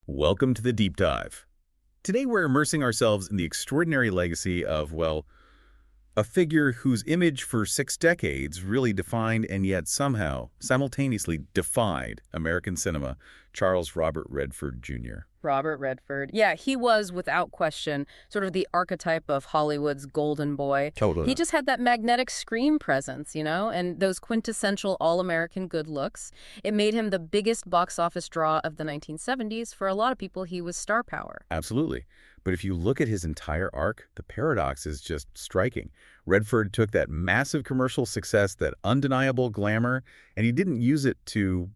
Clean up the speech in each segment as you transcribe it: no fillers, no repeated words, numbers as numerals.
Welcome to the Deep Dive. Today we're immersing ourselves in the extraordinary legacy of, well, a figure whose image for 6 decades really defined and yet somehow simultaneously defied American cinema, Charles Robert Redford Jr. Robert Redford. Yeah, he was, without question, sort of the archetype of Hollywood's golden boy. Totally. He just had that magnetic screen presence, and those quintessential all-American good looks. It made him the biggest box office draw of the 1970s. For a lot of people, he was star power. Absolutely. But if you look at his entire arc, the paradox is just striking. Redford took that massive commercial success, that undeniable glamour, and he didn't use it to,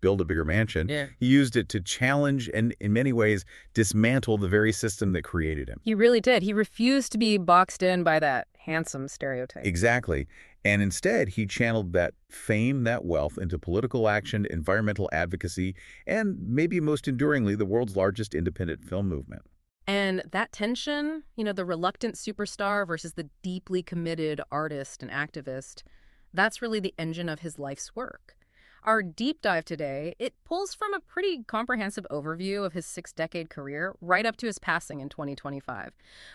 build a bigger mansion. Yeah. He used it to challenge and, in many ways, dismantle the very system that created him. He really did. He refused to be boxed in by that handsome stereotype. Exactly. And instead, he channeled that fame, that wealth, into political action, environmental advocacy, and maybe most enduringly, the world's largest independent film movement. And that tension, the reluctant superstar versus the deeply committed artist and activist, that's really the engine of his life's work. Our deep dive today, it pulls from a pretty comprehensive overview of his 6-decade career right up to his passing in 2025.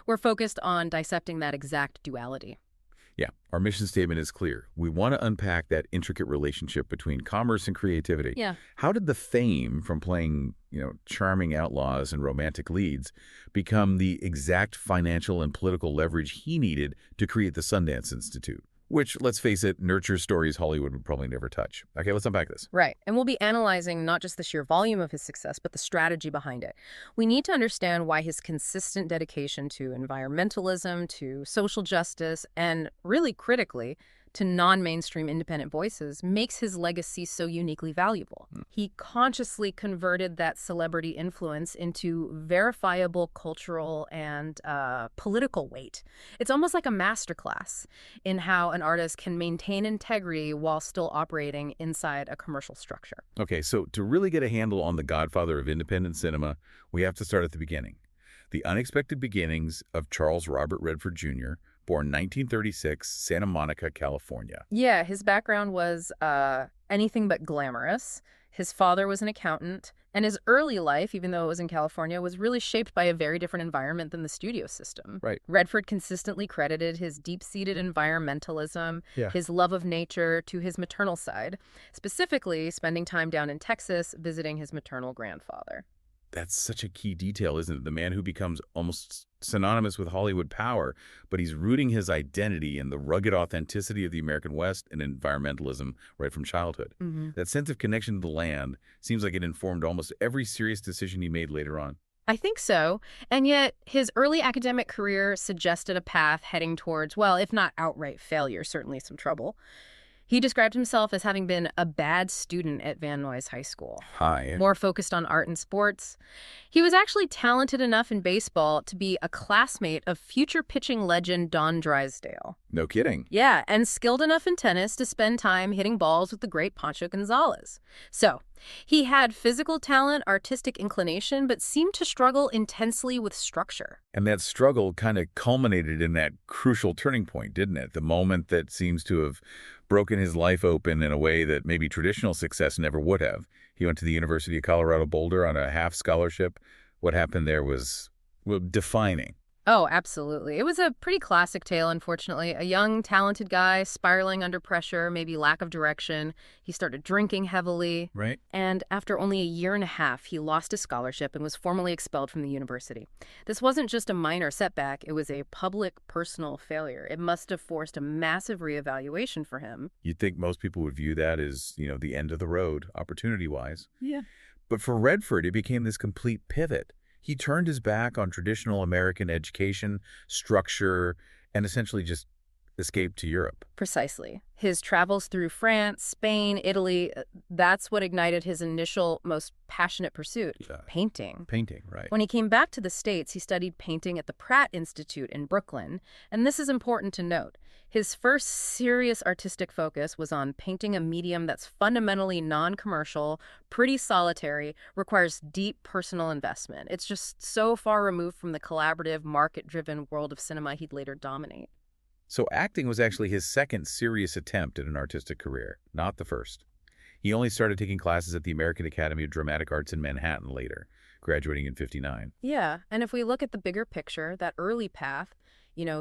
We're focused on dissecting that exact duality. Yeah, our mission statement is clear. We want to unpack that intricate relationship between commerce and creativity. Yeah. How did the fame from playing, charming outlaws and romantic leads become the exact financial and political leverage he needed to create the Sundance Institute? Which, let's face it, nurtures stories Hollywood would probably never touch. Okay, let's unpack this. Right. And we'll be analyzing not just the sheer volume of his success, but the strategy behind it. We need to understand why his consistent dedication to environmentalism, to social justice, and really critically, to non-mainstream independent voices makes his legacy so uniquely valuable. He consciously converted that celebrity influence into verifiable cultural and political weight. It's almost like a masterclass in how an artist can maintain integrity while still operating inside a commercial structure. Okay, so to really get a handle on the godfather of independent cinema, we have to start at the beginning. The unexpected beginnings of Charles Robert Redford Jr., born 1936, Santa Monica, California. Yeah, his background was anything but glamorous. His father was an accountant, and his early life, even though it was in California, was really shaped by a very different environment than the studio system. Right. Redford consistently credited his deep-seated environmentalism, his love of nature, to his maternal side, specifically spending time down in Texas visiting his maternal grandfather. That's such a key detail, isn't it? The man who becomes almost synonymous with Hollywood power, but he's rooting his identity in the rugged authenticity of the American West and environmentalism right from childhood. That sense of connection to the land seems like it informed almost every serious decision he made later on. I think so. And yet, his early academic career suggested a path heading towards, well, if not outright failure, certainly some trouble. He described himself as having been a bad student at Van Nuys High School, more focused on art and sports. He was actually talented enough in baseball to be a classmate of future pitching legend Don Drysdale. No kidding. Yeah, and skilled enough in tennis to spend time hitting balls with the great Pancho Gonzalez. So, he had physical talent, artistic inclination, but seemed to struggle intensely with structure. And that struggle kind of culminated in that crucial turning point, didn't it? The moment that seems to have broken his life open in a way that maybe traditional success never would have. He went to the University of Colorado Boulder on a half scholarship. What happened there was, well, defining. Oh, absolutely. It was a pretty classic tale, unfortunately. A young, talented guy spiraling under pressure, maybe lack of direction. He started drinking heavily. Right. And after only a year and a half, he lost his scholarship and was formally expelled from the university. This wasn't just a minor setback. It was a public, personal failure. It must have forced a massive reevaluation for him. You'd think most people would view that as, the end of the road, opportunity-wise. Yeah. But for Redford, it became this complete pivot. He turned his back on traditional American education, structure, and essentially just escaped to Europe. Precisely. His travels through France, Spain, Italy, that's what ignited his initial, most passionate pursuit, painting. Painting, right. When he came back to the States, he studied painting at the Pratt Institute in Brooklyn. And this is important to note. His first serious artistic focus was on painting a medium that's fundamentally non-commercial, pretty solitary, requires deep personal investment. It's just so far removed from the collaborative, market-driven world of cinema he'd later dominate. So acting was actually his second serious attempt at an artistic career, not the first. He only started taking classes at the American Academy of Dramatic Arts in Manhattan later. graduating in '59. Yeah, and if we look at the bigger picture, that early path,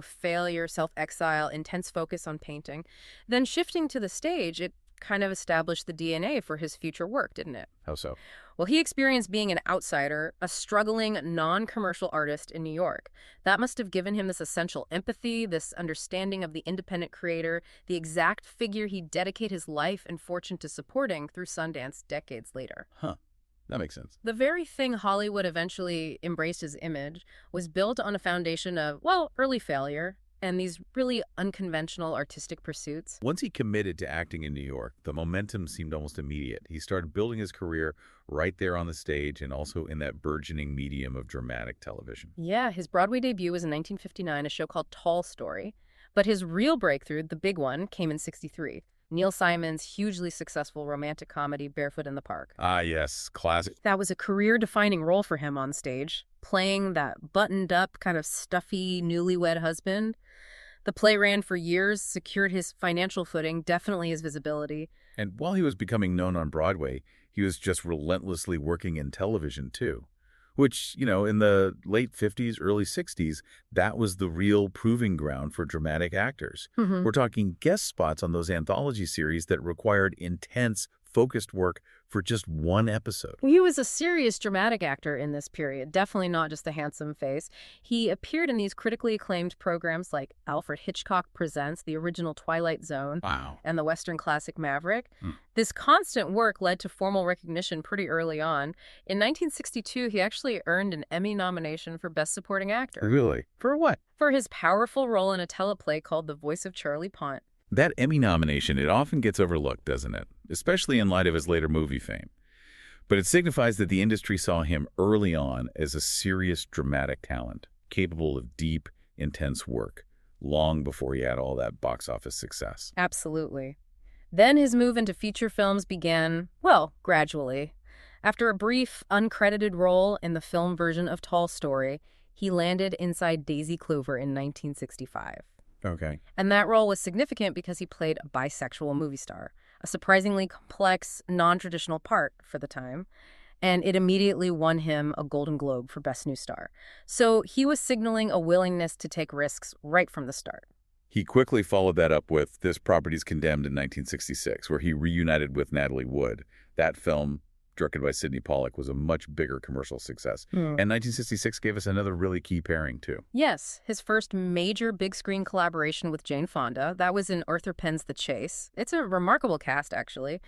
failure, self-exile, intense focus on painting, then shifting to the stage, it kind of established the DNA for his future work, didn't it? How so? Well, he experienced being an outsider, a struggling, non-commercial artist in New York. That must have given him this essential empathy, this understanding of the independent creator, the exact figure he'd dedicate his life and fortune to supporting through Sundance decades later. Huh. That makes sense. The very thing Hollywood eventually embraced as image was built on a foundation of, well, early failure and these really unconventional artistic pursuits. Once he committed to acting in New York, the momentum seemed almost immediate. He started building his career right there on the stage and also in that burgeoning medium of dramatic television. Yeah, his Broadway debut was in 1959, a show called Tall Story. But his real breakthrough, the big one, came in '63. Neil Simon's hugely successful romantic comedy, Barefoot in the Park. Ah, yes. Classic. That was a career-defining role for him on stage, playing that buttoned-up, kind of stuffy, newlywed husband. The play ran for years, secured his financial footing, definitely his visibility. And while he was becoming known on Broadway, he was just relentlessly working in television, too. Which, in the late 50s, early 60s, that was the real proving ground for dramatic actors. We're talking guest spots on those anthology series that required intense, focused work for just one episode. He was a serious dramatic actor in this period, definitely not just the handsome face. He appeared in these critically acclaimed programs like Alfred Hitchcock Presents, the original Twilight Zone, Wow. and the Western classic Maverick. This constant work led to formal recognition pretty early on. In 1962, he actually earned an Emmy nomination for Best Supporting Actor. Really? For what? For his powerful role in a teleplay called The Voice of Charlie Pont. That Emmy nomination, it often gets overlooked, doesn't it? Especially in light of his later movie fame. But it signifies that the industry saw him early on as a serious dramatic talent, capable of deep, intense work, long before he had all that box office success. Absolutely. Then his move into feature films began, well, gradually. After a brief, uncredited role in the film version of Tall Story, he landed inside Daisy Clover in 1965. Okay. And that role was significant because he played a bisexual movie star, a surprisingly complex, non-traditional part for the time, and it immediately won him a Golden Globe for Best New Star. So he was signaling a willingness to take risks right from the start. He quickly followed that up with This Property's Condemned in 1966, where he reunited with Natalie Wood. That film, directed by Sidney Pollack, was a much bigger commercial success. And 1966 gave us another really key pairing, too. Yes, his first major big-screen collaboration with Jane Fonda. That was in Arthur Penn's The Chase. It's a remarkable cast, actually.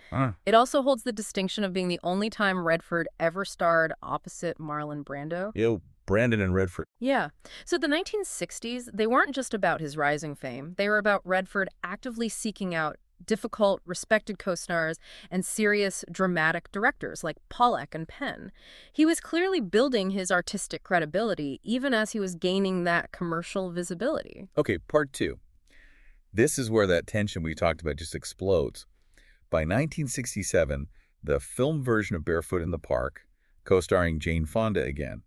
It also holds the distinction of being the only time Redford ever starred opposite Marlon Brando. Brandon and Redford. Yeah. So the 1960s, they weren't just about his rising fame. They were about Redford actively seeking out difficult, respected co-stars and serious, dramatic directors like Pollack and Penn. He was clearly building his artistic credibility, even as he was gaining that commercial visibility. Okay, part two. This is where that tension we talked about just explodes. By 1967, the film version of Barefoot in the Park, co-starring Jane Fonda again,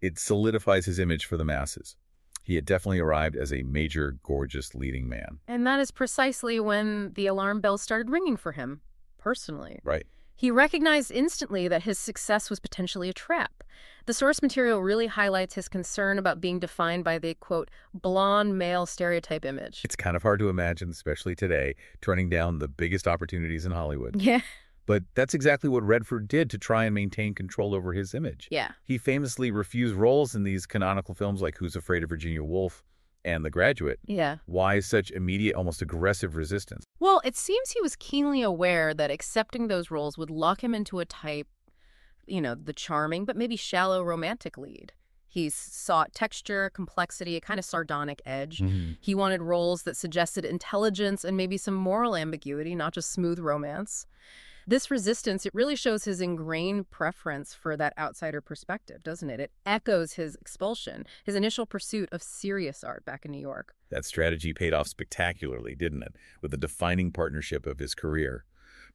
it solidifies his image for the masses. He had definitely arrived as a major, gorgeous leading man. And that is precisely when the alarm bells started ringing for him, personally. Right. He recognized instantly that his success was potentially a trap. The source material really highlights his concern about being defined by the, quote, blonde male stereotype image. It's kind of hard to imagine, especially today, turning down the biggest opportunities in Hollywood. Yeah. But that's exactly what Redford did to try and maintain control over his image. Yeah. He famously refused roles in these canonical films like Who's Afraid of Virginia Woolf and The Graduate. Yeah. Why such immediate, almost aggressive resistance? Well, it seems he was keenly aware that accepting those roles would lock him into a type, the charming but maybe shallow romantic lead. He sought texture, complexity, a kind of sardonic edge. He wanted roles that suggested intelligence and maybe some moral ambiguity, not just smooth romance. This resistance, it really shows his ingrained preference for that outsider perspective, doesn't it? It echoes his expulsion, his initial pursuit of serious art back in New York. That strategy paid off spectacularly, didn't it? With the defining partnership of his career.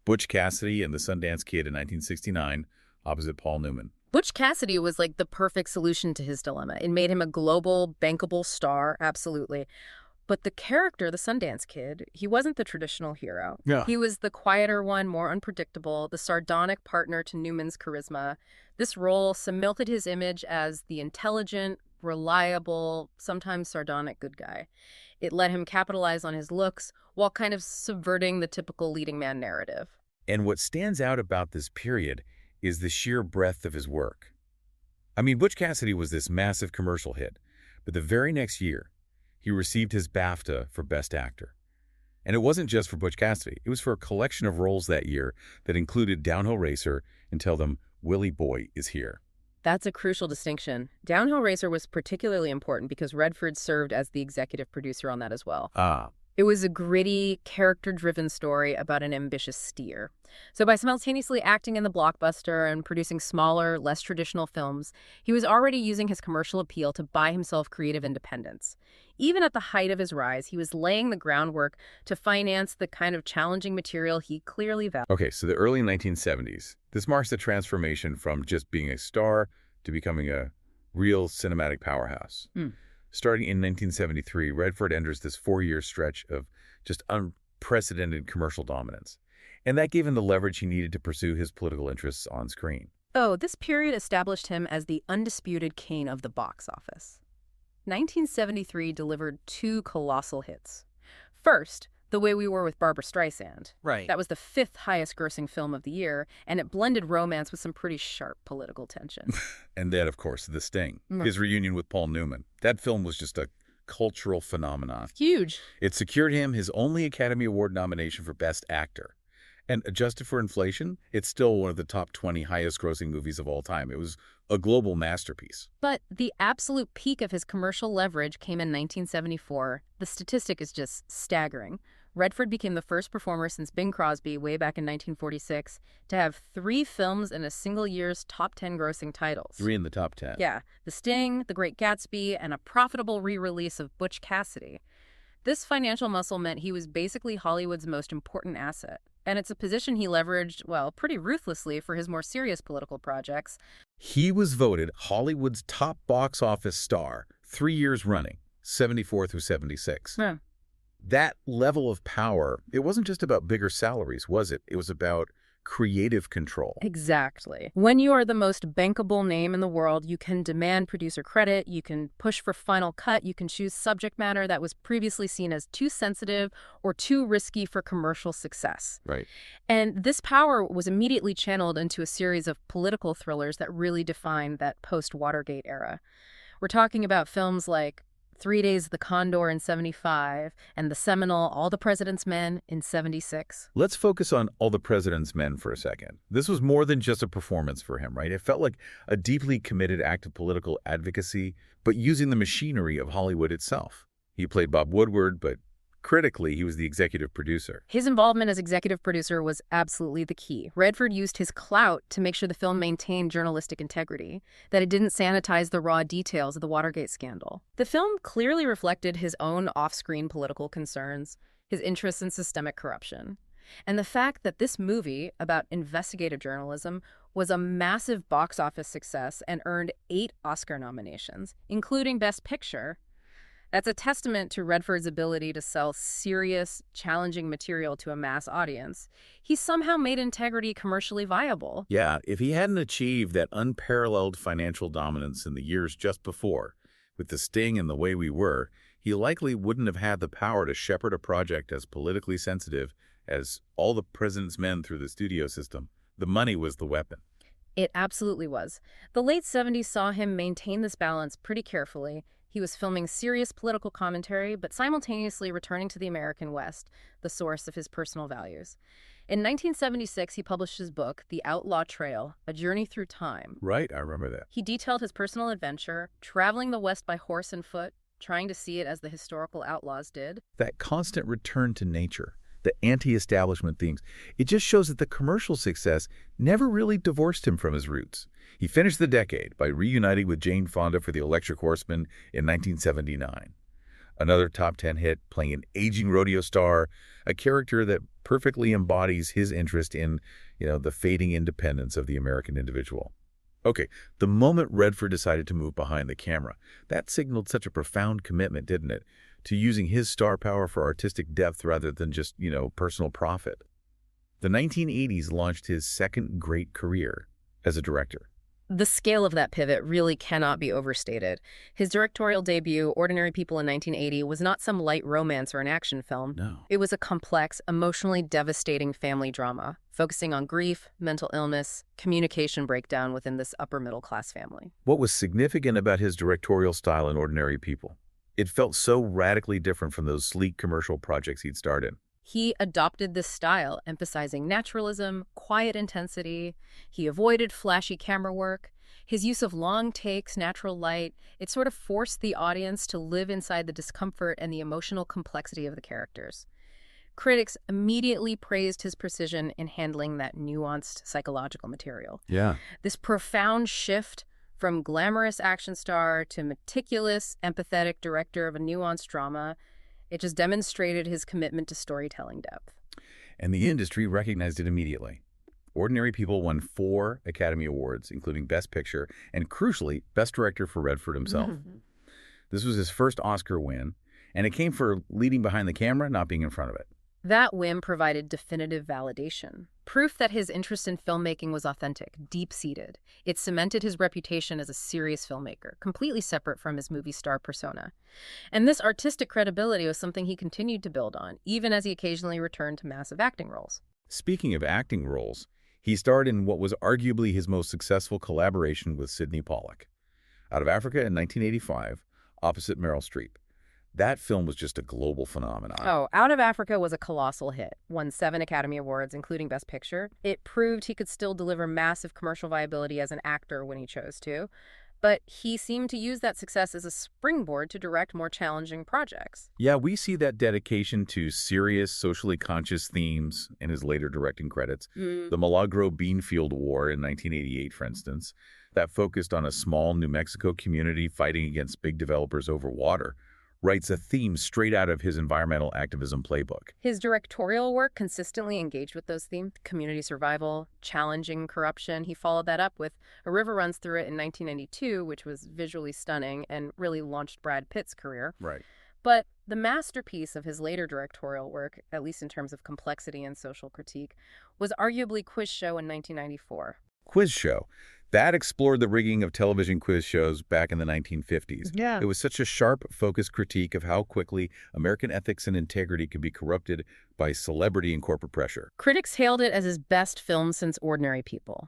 Butch Cassidy and the Sundance Kid in 1969, opposite Paul Newman. Butch Cassidy was like the perfect solution to his dilemma. It made him a global, bankable star, absolutely. But the character, the Sundance Kid, he wasn't the traditional hero. Yeah. He was the quieter one, more unpredictable, the sardonic partner to Newman's charisma. This role cemented his image as the intelligent, reliable, sometimes sardonic good guy. It let him capitalize on his looks while kind of subverting the typical leading man narrative. And what stands out about this period is the sheer breadth of his work. I mean, Butch Cassidy was this massive commercial hit, but the very next year, he received his BAFTA for Best Actor. And it wasn't just for Butch Cassidy. It was for a collection of roles that year that included Downhill Racer and Tell Them Willie Boy Is Here. That's a crucial distinction. Downhill Racer was particularly important because Redford served as the executive producer on that as well. Ah, It was a gritty, character-driven story about an ambitious steer. So by simultaneously acting in the blockbuster and producing smaller, less traditional films, he was already using his commercial appeal to buy himself creative independence. Even at the height of his rise, he was laying the groundwork to finance the kind of challenging material he clearly valued. okay, so the early 1970s. This marks the transformation from just being a star to becoming a real cinematic powerhouse. Starting in 1973, Redford enters this 4-year stretch of just unprecedented commercial dominance. And that gave him the leverage he needed to pursue his political interests on screen. Oh, this period established him as the undisputed king of the box office. 1973 delivered 2 colossal hits. First, The Way We Were with Barbra Streisand. Right. That was the 5th highest-grossing film of the year, and it blended romance with some pretty sharp political tension. And then, of course, The Sting, his reunion with Paul Newman. That film was just a cultural phenomenon. Huge. It secured him his only Academy Award nomination for Best Actor. And adjusted for inflation, it's still one of the top 20 highest-grossing movies of all time. It was a global masterpiece. But the absolute peak of his commercial leverage came in 1974. The statistic is just staggering. Redford became the first performer since Bing Crosby way back in 1946 to have 3 films in a single year's top 10 grossing titles. 3 in the top 10. Yeah, The Sting, The Great Gatsby, and a profitable re-release of Butch Cassidy. This financial muscle meant he was basically Hollywood's most important asset. And it's a position he leveraged, well, pretty ruthlessly for his more serious political projects. He was voted Hollywood's top box office star 3 years running, 74 through 76. Yeah. That level of power, it wasn't just about bigger salaries, was it? It was about creative control. Exactly. When you are the most bankable name in the world, you can demand producer credit, you can push for final cut, you can choose subject matter that was previously seen as too sensitive or too risky for commercial success. Right. And this power was immediately channeled into a series of political thrillers that really defined that post-Watergate era. We're talking about films like 3 Days of the Condor in 75, and the seminal All the President's Men in 76. Let's focus on All the President's Men for a second. This was more than just a performance for him, right? It felt like a deeply committed act of political advocacy, but using the machinery of Hollywood itself. He played Bob Woodward, but critically, he was the executive producer. His involvement as executive producer was absolutely the key. Redford used his clout to make sure the film maintained journalistic integrity, that it didn't sanitize the raw details of the Watergate scandal. The film clearly reflected his own off-screen political concerns, his interests in systemic corruption. And the fact that this movie about investigative journalism was a massive box office success and earned 8 Oscar nominations, including Best Picture, that's a testament to Redford's ability to sell serious, challenging material to a mass audience. He somehow made integrity commercially viable. Yeah, if he hadn't achieved that unparalleled financial dominance in the years just before, with The Sting and The Way We Were, he likely wouldn't have had the power to shepherd a project as politically sensitive as All the President's Men through the studio system. The money was the weapon. It absolutely was. The late 70s saw him maintain this balance pretty carefully. He was filming serious political commentary, but simultaneously returning to the American West, the source of his personal values. In 1976, he published his book, The Outlaw Trail, A Journey Through Time. Right, I remember that. He detailed his personal adventure, traveling the West by horse and foot, trying to see it as the historical outlaws did. That constant return to nature, the anti-establishment themes, it just shows that the commercial success never really divorced him from his roots. He finished the decade by reuniting with Jane Fonda for The Electric Horseman in 1979. Another top 10 hit, playing an aging rodeo star, a character that perfectly embodies his interest in, the fading independence of the American individual. Okay, the moment Redford decided to move behind the camera, that signaled such a profound commitment, didn't it? to using his star power for artistic depth rather than just, personal profit. The 1980s launched his second great career as a director. The scale of that pivot really cannot be overstated. His directorial debut, Ordinary People in 1980, was not some light romance or an action film. No. It was a complex, emotionally devastating family drama, focusing on grief, mental illness, communication breakdown within this upper-middle-class family. What was significant about his directorial style in Ordinary People? It felt so radically different from those sleek commercial projects he'd starred in. He adopted this style, emphasizing naturalism, quiet intensity. He avoided flashy camera work. His use of long takes, natural light, it sort of forced the audience to live inside the discomfort and the emotional complexity of the characters. Critics immediately praised his precision in handling that nuanced psychological material. Yeah. This profound shift from glamorous action star to meticulous, empathetic director of a nuanced drama, it just demonstrated his commitment to storytelling depth. And the industry recognized it immediately. Ordinary People won 4 Academy Awards, including Best Picture and, crucially, Best Director for Redford himself. This was his first Oscar win, and it came for leading behind the camera, not being in front of it. That win provided definitive validation, proof that his interest in filmmaking was authentic, deep-seated. It cemented his reputation as a serious filmmaker, completely separate from his movie star persona. And this artistic credibility was something he continued to build on, even as he occasionally returned to massive acting roles. Speaking of acting roles, he starred in what was arguably his most successful collaboration with Sidney Pollack. Out of Africa in 1985, opposite Meryl Streep. That film was just a global phenomenon. Oh, Out of Africa was a colossal hit, won 7 Academy Awards, including Best Picture. It proved he could still deliver massive commercial viability as an actor when he chose to. But he seemed to use that success as a springboard to direct more challenging projects. Yeah, we see that dedication to serious, socially conscious themes in his later directing credits. The Milagro Beanfield War in 1988, for instance, that focused on a small New Mexico community fighting against big developers over water, writes a theme straight out of his environmental activism playbook. His directorial work consistently engaged with those themes: community survival, challenging corruption. He followed that up with A River Runs Through It in 1992, which was visually stunning and really launched Brad Pitt's career. Right. But the masterpiece of his later directorial work, at least in terms of complexity and social critique, was arguably Quiz Show in 1994. Quiz Show. That explored the rigging of television quiz shows back in the 1950s. Yeah. It was such a sharp, focused critique of how quickly American ethics and integrity could be corrupted by celebrity and corporate pressure. Critics hailed it as his best film since Ordinary People.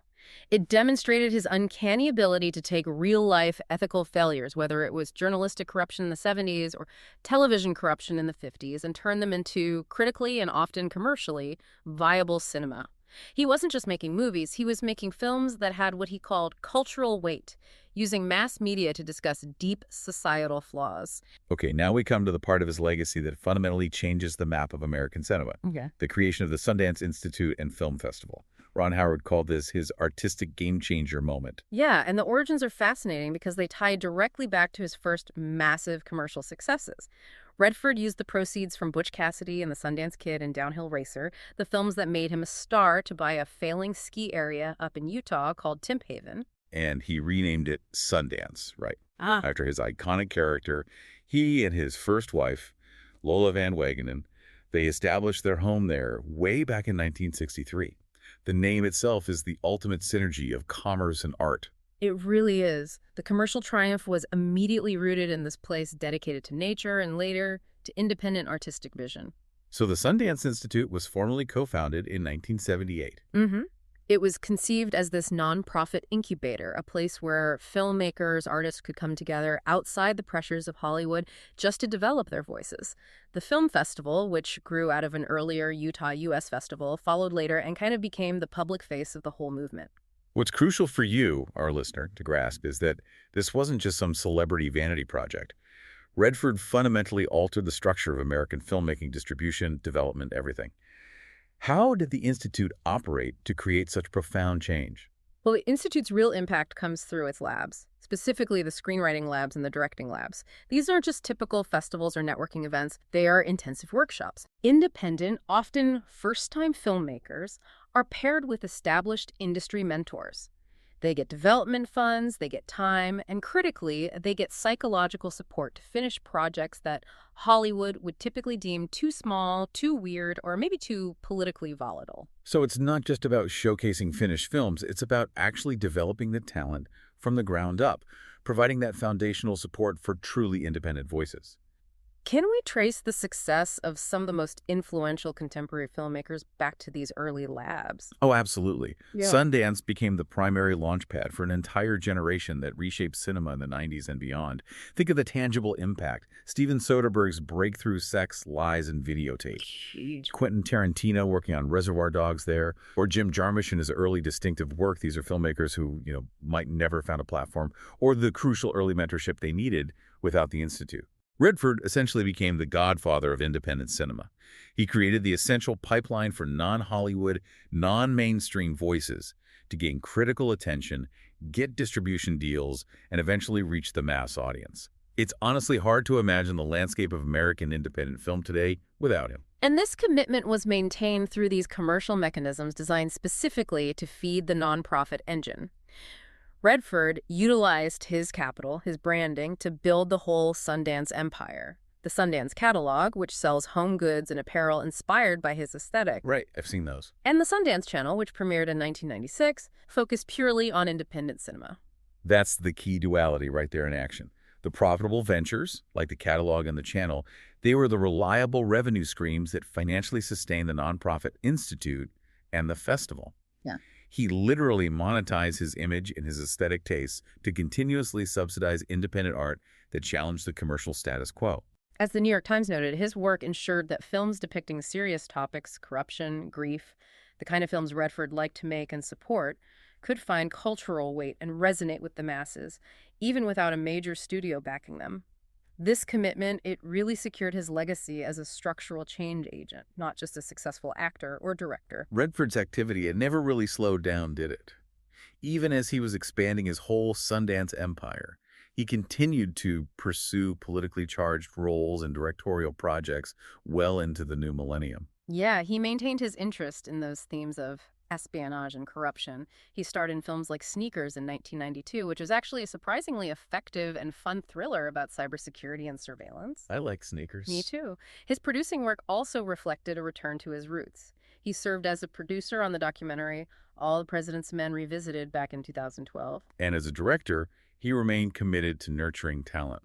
It demonstrated his uncanny ability to take real-life ethical failures, whether it was journalistic corruption in the 70s or television corruption in the 50s, and turn them into critically and often commercially viable cinema. He wasn't just making movies, he was making films that had what he called cultural weight, using mass media to discuss deep societal flaws. Okay, now we come to the part of his legacy that fundamentally changes the map of American cinema. Okay. The creation of the Sundance Institute and Film Festival. Ron Howard called this his artistic game-changer moment. Yeah, and the origins are fascinating because they tie directly back to his first massive commercial successes. Redford used the proceeds from Butch Cassidy and the Sundance Kid and Downhill Racer, the films that made him a star, to buy a failing ski area up in Utah called Timp Haven. And he renamed it Sundance, right? Ah. After his iconic character, he and his first wife, Lola Van Wagenen, they established their home there way back in 1963. The name itself is the ultimate synergy of commerce and art. It really is. The commercial triumph was immediately rooted in this place dedicated to nature and later to independent artistic vision. So the Sundance Institute was formally co-founded in 1978. It was conceived as this nonprofit incubator, a place where filmmakers, artists could come together outside the pressures of Hollywood just to develop their voices. The Film Festival, which grew out of an earlier Utah U.S. festival, followed later and kind of became the public face of the whole movement. What's crucial for you, our listener, to grasp is that this wasn't just some celebrity vanity project. Redford fundamentally altered the structure of American filmmaking, distribution, development, everything. How did the Institute operate to create such profound change? Well, the Institute's real impact comes through its labs, specifically the screenwriting labs and the directing labs. These aren't just typical festivals or networking events. They are intensive workshops. Independent, often first-time filmmakers are paired with established industry mentors. They get development funds, they get time, and critically, they get psychological support to finish projects that Hollywood would typically deem too small, too weird, or maybe too politically volatile. So it's not just about showcasing finished films, it's about actually developing the talent from the ground up, providing that foundational support for truly independent voices. Can we trace the success of some of the most influential contemporary filmmakers back to these early labs? Oh, absolutely. Yeah. Sundance became the primary launchpad for an entire generation that reshaped cinema in the 90s and beyond. Think of the tangible impact. Steven Soderbergh's breakthrough Sex, Lies, and Videotape. Jeez. Quentin Tarantino working on Reservoir Dogs there, or Jim Jarmusch in his early distinctive work. These are filmmakers who, might never have found a platform or the crucial early mentorship they needed without the Institute. Redford essentially became the godfather of independent cinema. He created the essential pipeline for non-Hollywood, non-mainstream voices to gain critical attention, get distribution deals, and eventually reach the mass audience. It's honestly hard to imagine the landscape of American independent film today without him. And this commitment was maintained through these commercial mechanisms designed specifically to feed the nonprofit engine. Redford utilized his capital, his branding, to build the whole Sundance empire. The Sundance catalog, which sells home goods and apparel inspired by his aesthetic. Right, I've seen those. And the Sundance Channel, which premiered in 1996, focused purely on independent cinema. That's the key duality right there in action. The profitable ventures, like the catalog and the channel, they were the reliable revenue streams that financially sustained the nonprofit institute and the festival. Yeah. He literally monetized his image and his aesthetic tastes to continuously subsidize independent art that challenged the commercial status quo. As the New York Times noted, his work ensured that films depicting serious topics, corruption, grief, the kind of films Redford liked to make and support, could find cultural weight and resonate with the masses, even without a major studio backing them. This commitment, it really secured his legacy as a structural change agent, not just a successful actor or director. Redford's activity had never really slowed down, did it? Even as he was expanding his whole Sundance empire, he continued to pursue politically charged roles and directorial projects well into the new millennium. Yeah, he maintained his interest in those themes of espionage and corruption. He starred in films like Sneakers in 1992, which was actually a surprisingly effective and fun thriller about cybersecurity and surveillance. I like Sneakers. Me too. His producing work also reflected a return to his roots. He served as a producer on the documentary All the President's Men Revisited back in 2012. And as a director, he remained committed to nurturing talent.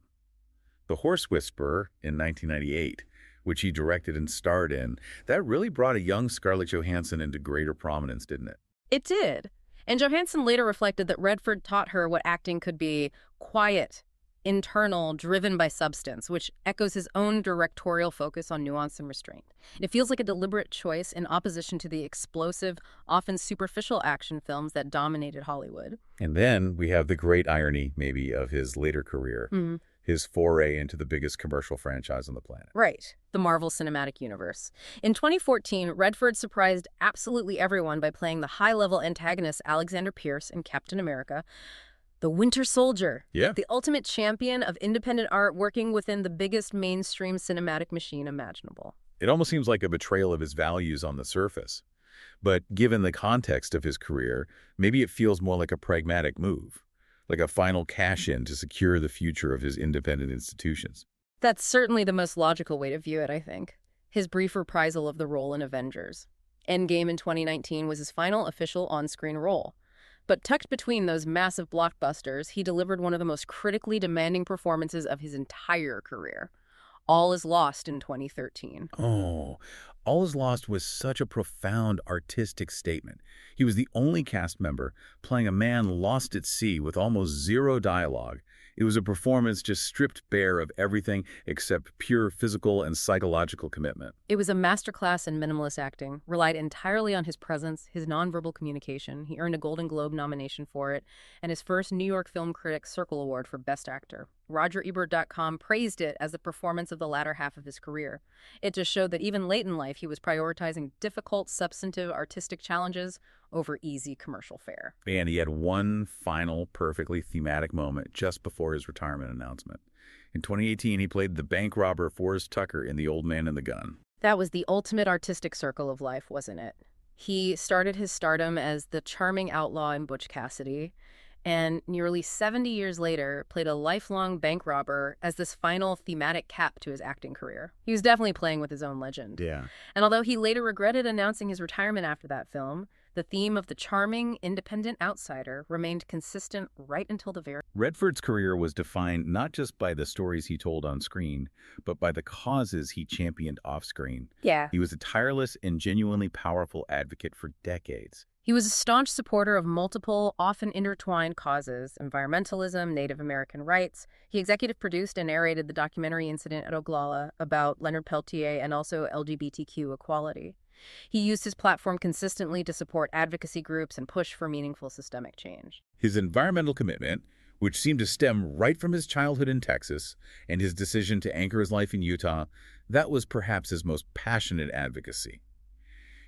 The Horse Whisperer in 1998, which he directed and starred in, that really brought a young Scarlett Johansson into greater prominence, didn't it? It did. And Johansson later reflected that Redford taught her what acting could be: quiet, internal, driven by substance, which echoes his own directorial focus on nuance and restraint. It feels like a deliberate choice in opposition to the explosive, often superficial action films that dominated Hollywood. And then we have the great irony, maybe, of his later career. His foray into the biggest commercial franchise on the planet. Right, the Marvel Cinematic Universe. In 2014, Redford surprised absolutely everyone by playing the high-level antagonist Alexander Pierce in Captain America, the Winter Soldier, the ultimate champion of independent art working within the biggest mainstream cinematic machine imaginable. It almost seems like a betrayal of his values on the surface. But given the context of his career, maybe it feels more like a pragmatic move, like a final cash-in to secure the future of his independent institutions. That's certainly the most logical way to view it, I think. His brief reprisal of the role in Avengers. Endgame in 2019 was his final official on-screen role. But tucked between those massive blockbusters, he delivered one of the most critically demanding performances of his entire career. All Is Lost in 2013. Oh, All Is Lost was such a profound artistic statement. He was the only cast member playing a man lost at sea with almost zero dialogue. It was a performance just stripped bare of everything except pure physical and psychological commitment. It was a masterclass in minimalist acting, relied entirely on his presence, his nonverbal communication. He earned a Golden Globe nomination for it, and his first New York Film Critics Circle Award for Best Actor. RogerEbert.com praised it as the performance of the latter half of his career. It just showed that even late in life, he was prioritizing difficult, substantive, artistic challenges over easy commercial fare. And he had one final, perfectly thematic moment just before his retirement announcement. In 2018, he played the bank robber Forrest Tucker in The Old Man and the Gun. That was the ultimate artistic circle of life, wasn't it? He started his stardom as the charming outlaw in Butch Cassidy, and nearly 70 years later played a lifelong bank robber as this final thematic cap to his acting career. He was definitely playing with his own legend. Yeah. And although he later regretted announcing his retirement after that film, the theme of the charming, independent outsider remained consistent right until the very... Redford's career was defined not just by the stories he told on screen, but by the causes he championed off-screen. Yeah. He was a tireless and genuinely powerful advocate for decades. He was a staunch supporter of multiple, often intertwined causes: environmentalism, Native American rights. He executive produced and narrated the documentary Incident at Oglala about Leonard Peltier and also LGBTQ equality. He used his platform consistently to support advocacy groups and push for meaningful systemic change. His environmental commitment, which seemed to stem right from his childhood in Texas and his decision to anchor his life in Utah, that was perhaps his most passionate advocacy.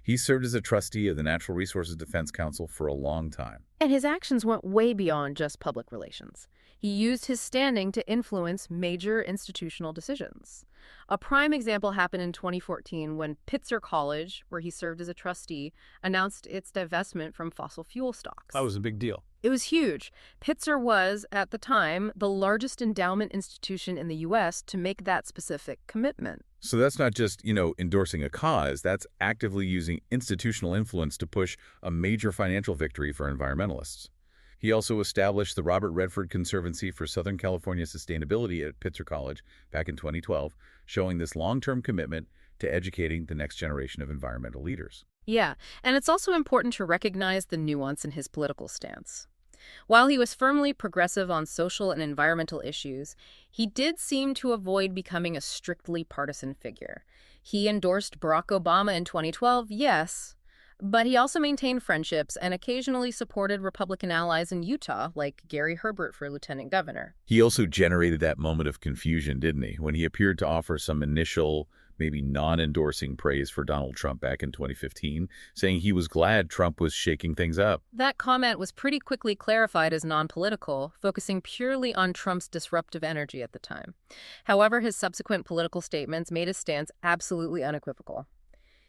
He served as a trustee of the Natural Resources Defense Council for a long time. And his actions went way beyond just public relations. He used his standing to influence major institutional decisions. A prime example happened in 2014 when Pitzer College, where he served as a trustee, announced its divestment from fossil fuel stocks. That was a big deal. It was huge. Pitzer was, at the time, the largest endowment institution in the U.S. to make that specific commitment. So that's not just, endorsing a cause. That's actively using institutional influence to push a major financial victory for environmentalists. He also established the Robert Redford Conservancy for Southern California Sustainability at Pitzer College back in 2012, showing this long-term commitment to educating the next generation of environmental leaders. Yeah, and it's also important to recognize the nuance in his political stance. While he was firmly progressive on social and environmental issues, he did seem to avoid becoming a strictly partisan figure. He endorsed Barack Obama in 2012, yes, but he also maintained friendships and occasionally supported Republican allies in Utah, like Gary Herbert for lieutenant governor. He also generated that moment of confusion, didn't he, when he appeared to offer some initial, maybe non-endorsing praise for Donald Trump back in 2015, saying he was glad Trump was shaking things up. That comment was pretty quickly clarified as non-political, focusing purely on Trump's disruptive energy at the time. However, his subsequent political statements made his stance absolutely unequivocal.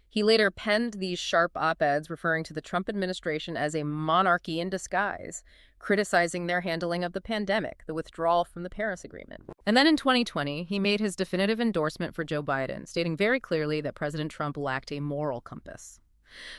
He later penned these sharp op-eds referring to the Trump administration as a monarchy in disguise, criticizing their handling of the pandemic, the withdrawal from the Paris Agreement. And then in 2020, he made his definitive endorsement for Joe Biden, stating very clearly that President Trump lacked a moral compass.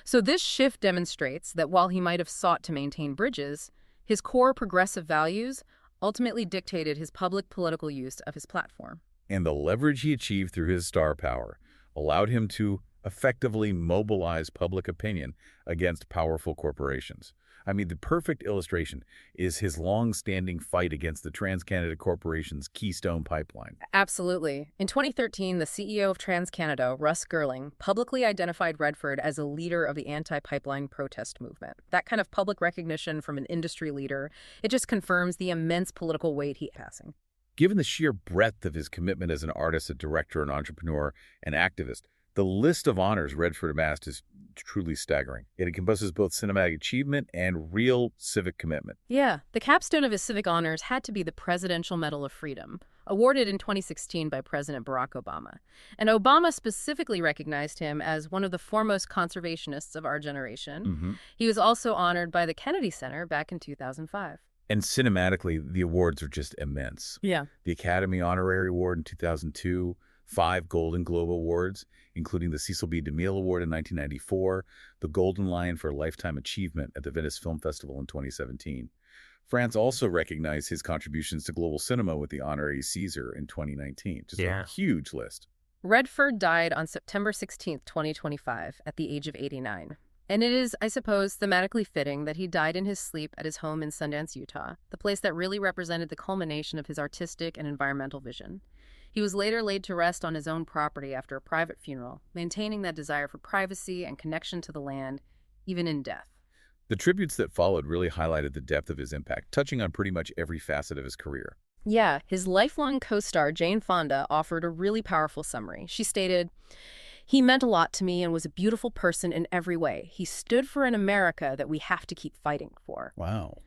So this shift demonstrates that while he might have sought to maintain bridges, his core progressive values ultimately dictated his public political use of his platform. And the leverage he achieved through his star power allowed him to effectively mobilize public opinion against powerful corporations. I mean, the perfect illustration is his long-standing fight against the TransCanada Corporation's Keystone Pipeline. Absolutely. In 2013, the CEO of TransCanada, Russ Girling, publicly identified Redford as a leader of the anti-pipeline protest movement. That kind of public recognition from an industry leader, it just confirms the immense political weight he's passing. Given the sheer breadth of his commitment as an artist, a director, an entrepreneur, and activist, the list of honors Redford amassed is truly staggering. It encompasses both cinematic achievement and real civic commitment. Yeah, the capstone of his civic honors had to be the Presidential Medal of Freedom, awarded in 2016 by President Barack Obama. And Obama specifically recognized him as one of the foremost conservationists of our generation. He was also honored by the Kennedy Center back in 2005. And cinematically, the awards are just immense. Yeah. The Academy Honorary Award in 2002, 5 Golden Globe Awards, including the Cecil B. DeMille Award in 1994, the Golden Lion for Lifetime Achievement at the Venice Film Festival in 2017. France also recognized his contributions to global cinema with the Honorary Caesar in 2019. Just a huge list. Redford died on September 16, 2025, at the age of 89. And it is, I suppose, thematically fitting that he died in his sleep at his home in Sundance, Utah, the place that really represented the culmination of his artistic and environmental vision. He was later laid to rest on his own property after a private funeral, maintaining that desire for privacy and connection to the land, even in death. The tributes that followed really highlighted the depth of his impact, touching on pretty much every facet of his career. Yeah, his lifelong co-star, Jane Fonda, offered a really powerful summary. She stated, "He meant a lot to me and was a beautiful person in every way. He stood for an America that we have to keep fighting for." Wow.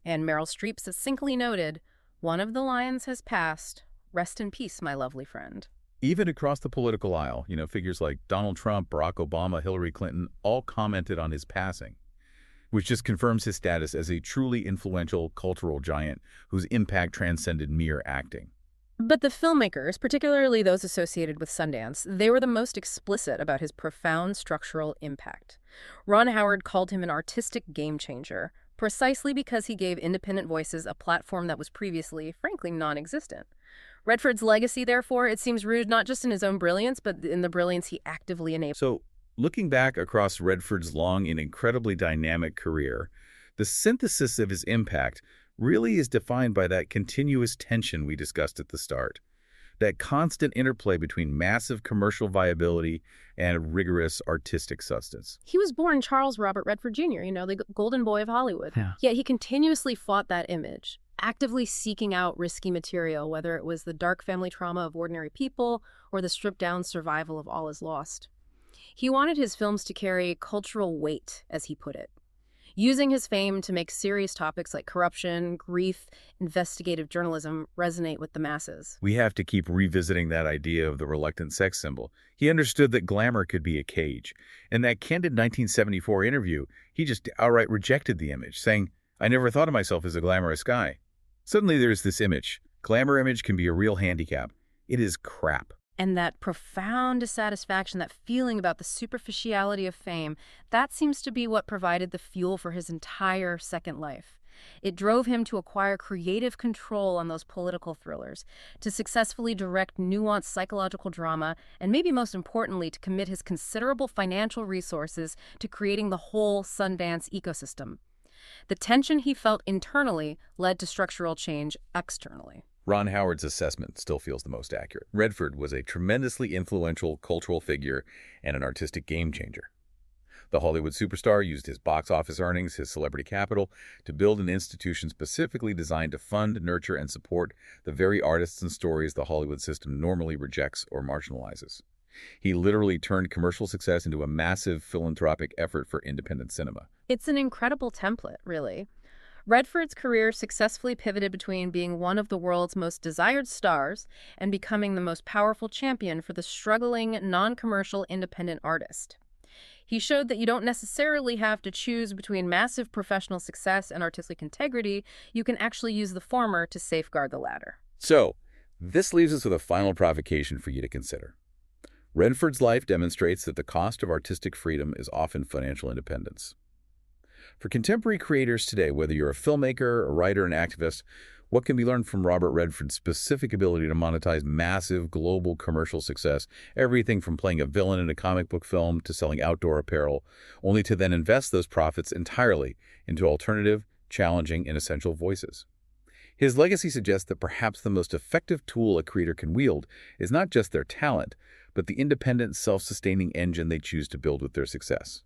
And Meryl Streep succinctly noted, "One of the lions has passed. Rest in peace, my lovely friend." Even across the political aisle, figures like Donald Trump, Barack Obama, Hillary Clinton all commented on his passing, which just confirms his status as a truly influential cultural giant whose impact transcended mere acting. But the filmmakers, particularly those associated with Sundance, they were the most explicit about his profound structural impact. Ron Howard called him an artistic game changer, precisely because he gave independent voices a platform that was previously, frankly, non-existent. Redford's legacy, therefore, it seems rooted not just in his own brilliance, but in the brilliance he actively enabled. So, looking back across Redford's long and incredibly dynamic career, the synthesis of his impact really is defined by that continuous tension we discussed at the start, that constant interplay between massive commercial viability and rigorous artistic substance. He was born Charles Robert Redford Jr., the golden boy of Hollywood. Yeah. Yet he continuously fought that image, actively seeking out risky material, whether it was the dark family trauma of ordinary people or the stripped-down survival of all is lost. He wanted his films to carry cultural weight, as he put it, using his fame to make serious topics like corruption, grief, investigative journalism resonate with the masses. We have to keep revisiting that idea of the reluctant sex symbol. He understood that glamour could be a cage. In that candid 1974 interview, he just outright rejected the image, saying, "I never thought of myself as a glamorous guy." Suddenly there's this image. Glamour image can be a real handicap. It is crap. And that profound dissatisfaction, that feeling about the superficiality of fame, that seems to be what provided the fuel for his entire second life. It drove him to acquire creative control on those political thrillers, to successfully direct nuanced psychological drama, and maybe most importantly, to commit his considerable financial resources to creating the whole Sundance ecosystem. The tension he felt internally led to structural change externally. Ron Howard's assessment still feels the most accurate. Redford was a tremendously influential cultural figure and an artistic game changer. The Hollywood superstar used his box office earnings, his celebrity capital, to build an institution specifically designed to fund, nurture, and support the very artists and stories the Hollywood system normally rejects or marginalizes. He literally turned commercial success into a massive philanthropic effort for independent cinema. It's an incredible template, really. Redford's career successfully pivoted between being one of the world's most desired stars and becoming the most powerful champion for the struggling, non-commercial independent artist. He showed that you don't necessarily have to choose between massive professional success and artistic integrity. You can actually use the former to safeguard the latter. So, this leaves us with a final provocation for you to consider. Redford's life demonstrates that the cost of artistic freedom is often financial independence. For contemporary creators today, whether you're a filmmaker, a writer, an activist, what can be learned from Robert Redford's specific ability to monetize massive global commercial success, everything from playing a villain in a comic book film to selling outdoor apparel, only to then invest those profits entirely into alternative, challenging, and essential voices? His legacy suggests that perhaps the most effective tool a creator can wield is not just their talent, but the independent, self-sustaining engine they choose to build with their success.